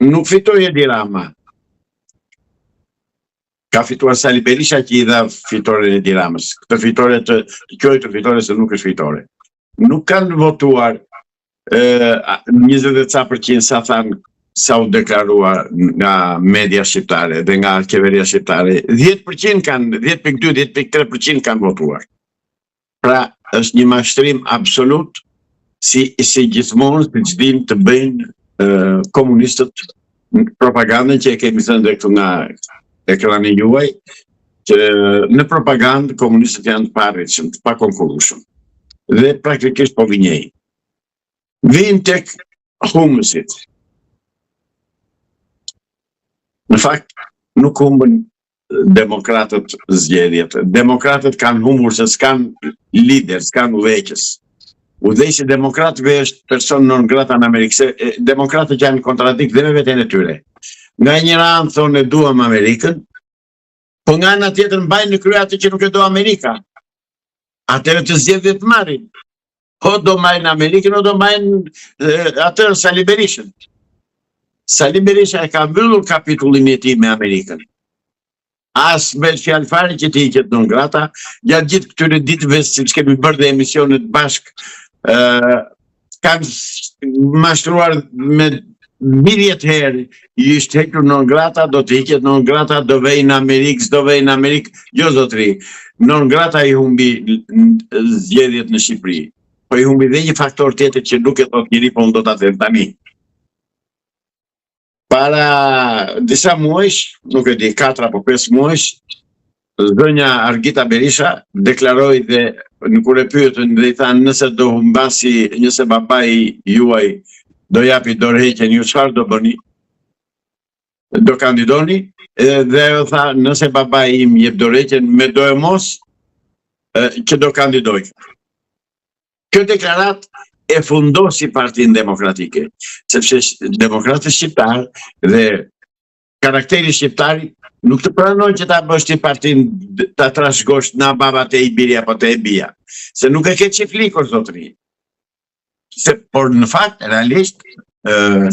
Nuk fitoi Edi Rama. Ka fituar Sali Berisha që I dha fitoren Edi Ramës. Këtë fitore të quajtur fitore se nuk është fitore. Nuk kanë votuar 20% sa thanë sa u deklarua nga media shqiptare dhe nga qeveria shqiptare. 10% kanë, 10.2, 10.3% kanë votuar. Pra, është një mashtrim absolut si gjithmonë që dim të bëjnë komunistët propagandën që e kemi thënë dhe këtu nga ekrani juaj, që në propagandë komunistët janë të parritshëm, të pakonkurrueshëm. Dhe praktikisht po vinjej. Vin tek humësit. Në fakt, nuk humbën demokratët zgjedhjet. Demokratët kanë humbur se s'kan lider, s'kan udhëheqës. Udhëheqësi demokratëve është person non grata në Amerikë, se demokratët janë kontradikt dhe me veten e tyre. Nga njëra anë thonë e duam Amerikën, po nga ana tjetër mbajnë në krye atë që nuk e do Amerika. Atëherë të zgjedhjet marrin. O do mbajnë Amerikën, o do mbajnë atë Sali Berishën. Sali Berisha e ka mbyllur kapitullin e tij me Amerikën. As me fjalë fare që ti iqet non grata, gjatë gjithë këtyre ditëve, siç kemi bërë dhe emisionet bashk, kanë mashtruar me mirjet herë, I ishte hequr non grata, do të iqet non grata, do vej në Amerikë, s'do vej në Amerikë, jo zotri. Non grata I humbi zgjedhjet në Shqipëri. Po I humbi dhe një faktor tjetër që nuk e thot njëri, po unë do ta them tani. Para disa muajsh, nuk e di, 4 apo 5 muajsh, zënja Argita Berisha deklaroi dhe kur e pyetën dhe I thanë nëse do humbasi, nëse babai juaj do japi dorëheqjen, ju çfarë do bëni? Do kandidoni? Dhe tha nëse babai im jep dorëheqjen me do e mos që do kandidoj. Kjo deklarat e fundosi Partinë Demokratike, sepse demokratët shqiptarë dhe karakteri shqiptar nuk të pranojnë që ta bësh ti partinë ta trashëgosh na babat e I biri apo të e bia, se nuk e ke çiflikur zotëri. Por në fakt, realisht,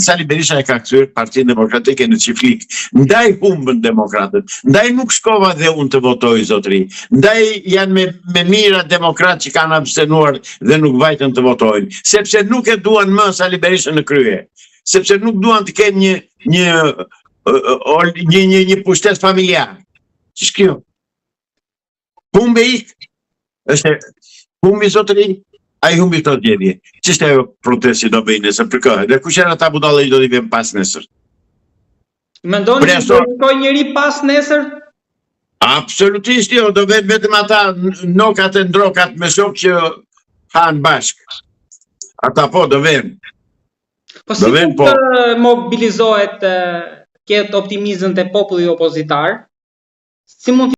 Sali Berisha e ka kthyer Partinë Demokratike në çiflik. Ndaj humbën demokratët, ndaj nuk shkova dhe unë të votoj zotëri, ndaj janë me mira demokratë që kanë abstenuar dhe nuk vajtën të votojnë, sepse nuk e duan më Sali Berishën në krye, sepse nuk duan të kenë një pushtet familjar. Ç'është kjo? Humbi ik. Është humbi zotëri. Ai humbi këto zgjedhje. Ç'është ajo protesti do bëjnë nesër për kë? Dhe kush janë ata budallë që do t'i vjen pas nesër? Mendoni që do të shkojë njëri pas nesër? Absolutisht jo, do vetë vetëm ata nokat e ndrokat me shok që han bashk. Ata po do vjen. Po si të mobilizohet, ketë optimizëm te populli opozitar? Si mund